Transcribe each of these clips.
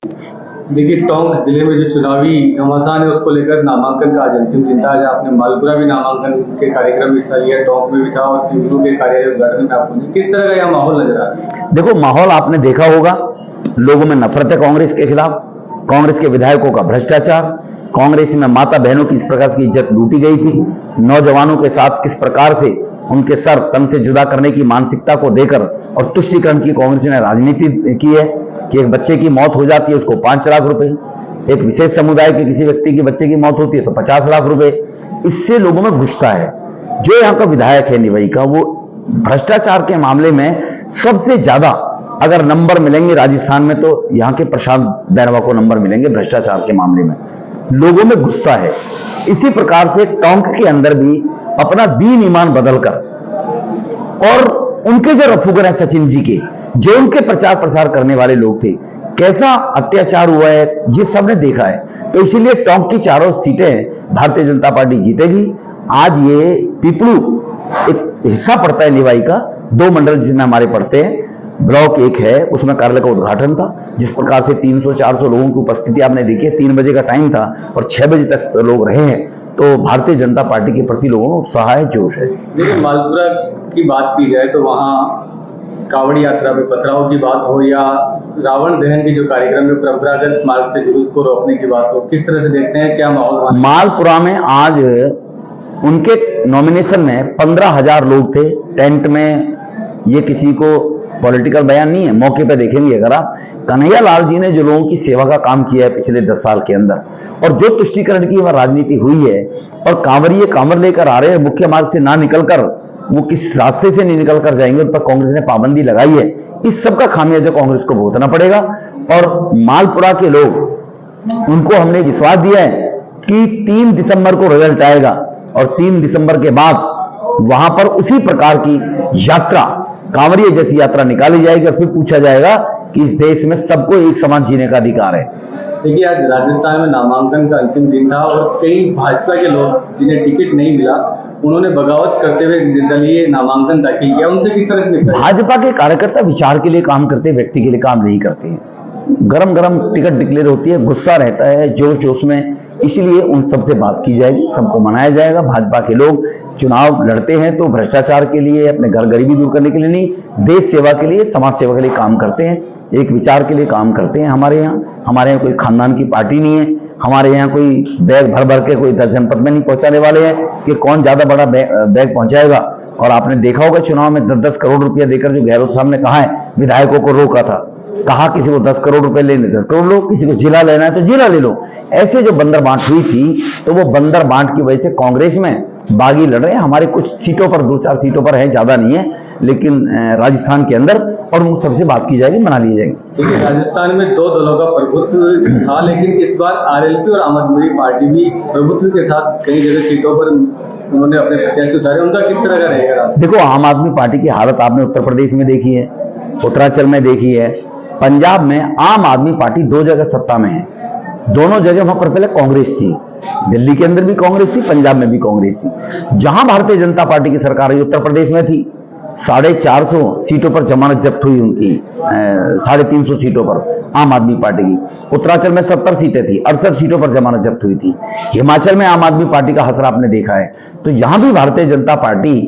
देखिए, टोंक जिले में जो चुनावी घमासान है उसको लेकर नामांकन का आज अंतिम दिन था। आज आपने मालपुरा भी नामांकन के कार्यक्रम में हिस्सा लिया, टोंक में भी था और पीपलू के कार्यालय उद्घाटन में आप पहुंचे। किस तरह का यह माहौल नजर आ रहा है? देखो, माहौल आपने देखा होगा, लोगों में नफरत है कांग्रेस के खिलाफ, कांग्रेस के विधायकों का भ्रष्टाचार, कांग्रेस में माता बहनों की इस प्रकार की इज्जत लूटी गई थी, नौजवानों के साथ किस प्रकार से उनके सर तन से जुदा करने की मानसिकता को देकर और तुष्टीकरण की कांग्रेस ने राजनीति की है कि एक बच्चे की मौत हो जाती है उसको 5 लाख रुपए, एक विशेष समुदाय के किसी व्यक्ति की बच्चे की मौत होती है तो 50 लाख रुपए। इससे लोगों में गुस्सा है। जो यहाँ का विधायक है निवाई का, वो भ्रष्टाचार के मामले में सबसे ज्यादा अगर नंबर मिलेंगे राजस्थान में तो यहाँ के प्रशांत बैरवा को नंबर मिलेंगे भ्रष्टाचार के मामले में। लोगों में गुस्सा है। इसी प्रकार से टोंक के अंदर भी अपना दीन ईमान बदलकर और उनके जो रफूगर है सचिन जी के, जो उनके प्रचार प्रसार करने वाले लोग थे, कैसा अत्याचार हुआ है ये सबने देखा है। तो इसीलिए टोंक की चारों सीटें भारतीय जनता पार्टी जीतेगी। आज ये पीपलू एक हिस्सा पड़ता है निवाई का, 2 मंडल जिसमें हमारे पड़ते हैं, ब्लॉक 1 है, उसमें कार्यालय का उद्घाटन था। जिस प्रकार से 300-400 लोगों की उपस्थिति आपने देखी है, 3 बजे का टाइम था और 6 बजे तक लोग रहे हैं। तो भारतीय जनता पार्टी के प्रति लोगों में उत्साह है, जोश है। देखिए, मालपुरा की बात की जाए तो वहाँ कावड़ी यात्रा में पथराव की बात हो या रावण दहन के जो कार्यक्रम में परंपरागत मार्ग से जुलूस को रोकने की बात हो, किस तरह से देखते हैं, क्या माहौल? मालपुरा में आज उनके नॉमिनेशन में 15,000 लोग थे टेंट में। ये किसी को पॉलिटिकल बयान नहीं है, मौके पे देखेंगे अगर आप। कन्हैया लाल जी ने जो लोगों की सेवा का काम किया है पिछले 10 साल के अंदर, और जो तुष्टीकरण की वह राजनीति हुई है, और कांवरिये कांवर लेकर आ रहे हैं, मुख्य मार्ग से ना निकलकर वो किस रास्ते से नहीं निकल कर जाएंगे, उन पर कांग्रेस ने पाबंदी लगाई है। इस सब का खामियाजा कांग्रेस को भुगतना पड़ेगा। और मालपुरा के लोग, उनको हमने विश्वास दिया है कि 3 दिसंबर को रिजल्ट आएगा और 3 दिसंबर के बाद वहां पर उसी प्रकार की यात्रा, कांवरिया जैसी यात्रा निकाली जाएगी और फिर पूछा जाएगा कि इस देश में सबको एक समान जीने का अधिकार है। देखिए, आज राजस्थान में नामांकन का अंतिम दिन था और कई भाजपा के लोग जिन्हें टिकट नहीं मिला, उन्होंने बगावत करते हुए निर्दलीय नामांकन दाखिल किया। उनसे किस तरह से निपटा? भाजपा के कार्यकर्ता विचार के लिए काम करते हैं, व्यक्ति के लिए काम नहीं करते हैं। गरम गरम टिकट डिक्लेयर होती है, गुस्सा रहता है जोश जोश में, इसलिए उन सबसे बात की जाएगी, सबको मनाया जाएगा। भाजपा के लोग चुनाव लड़ते हैं तो भ्रष्टाचार के लिए, अपने घर गरीबी दूर करने के लिए नहीं, देश सेवा के लिए, समाज सेवा के लिए काम करते हैं, एक विचार के लिए काम करते हैं। हमारे यहाँ कोई खानदान की पार्टी नहीं है। हमारे यहाँ कोई बैग भर भर के कोई जनपद में नहीं पहुंचाने वाले हैं कि कौन ज्यादा बड़ा बैग पहुंचाएगा। और आपने देखा होगा चुनाव में 10-10 करोड़ रुपया देकर जो गहलोत साहब ने कहा है, विधायकों को रोका था, कहा किसी को 10 करोड़ रुपए लेने 10 करोड़ लो, किसी को जिला लेना है तो जिला ले लो। ऐसे जो बंदर बांट हुई थी, तो वो बंदर बांट की वजह से कांग्रेस में बागी लड़ रहे हैं। हमारे कुछ सीटों पर, 2-4 सीटों पर है, ज्यादा नहीं है, लेकिन राजस्थान के अंदर, और उन सबसे बात की जाएगी, मना ली जाएगी। देखिए, राजस्थान में 2 दलों का प्रभुत्व था, लेकिन इस बार आरएलपी और आम आदमी पार्टी भी प्रभुत्व के साथ कई जगह सीटों पर उन्होंने अपने प्रत्याशी उतारे। उनका किस तरह का रहेगा? देखो, आम आदमी पार्टी की हालत आपने उत्तर प्रदेश में देखी है, उत्तरांचल में देखी है, पंजाब में आम आदमी पार्टी 2 जगह सत्ता में है। दोनों जगह वहां पर पहले कांग्रेस थी, दिल्ली के अंदर भी कांग्रेस थी, पंजाब में भी कांग्रेस थी। जहां भारतीय जनता पार्टी की सरकार है, उत्तर प्रदेश में थी, 450 सीटों पर जमानत जब्त हुई उनकी, 350 सीटों पर आम आदमी पार्टी की। उत्तरांचल में 70 सीटें थी, 68 सीटों पर जमानत जब्त हुई थी। हिमाचल में आम आदमी पार्टी का हसरा आपने देखा है। तो यहां भी भारतीय जनता पार्टी,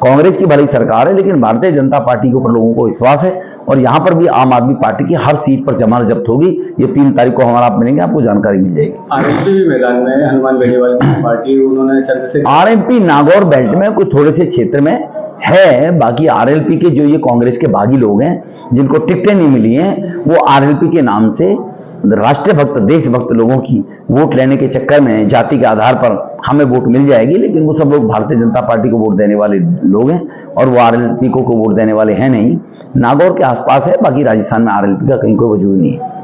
कांग्रेस की भली सरकार है, लेकिन भारतीय जनता पार्टी के ऊपर लोगों को विश्वास है, और यहां पर भी आम आदमी पार्टी की हर सीट पर जमानत जब्त होगी। ये 3 तारीख को हमारा आप मिलेंगे, आपको जानकारी मिल जाएगी। आरएलपी भी मैदान में है, हनुमान गढ़ीवाल की पार्टी, उन्होंने चंद्रशेखर। आरएलपी नागौर बेल्ट में कुछ थोड़े से क्षेत्र में है, बाकी आरएलपी के जो ये कांग्रेस के बागी लोग हैं, जिनको टिकटें नहीं मिली हैं, वो आरएलपी के नाम से राष्ट्रीय भक्त, देशभक्त लोगों की वोट लेने के चक्कर में जाति के आधार पर हमें वोट मिल जाएगी, लेकिन वो सब लोग भारतीय जनता पार्टी को वोट देने वाले लोग हैं और वो आरएलपी को वोट देने वाले हैं नहीं। नागौर के आसपास है, बाकी राजस्थान में आरएलपी का कहीं कोई वजूद नहीं है।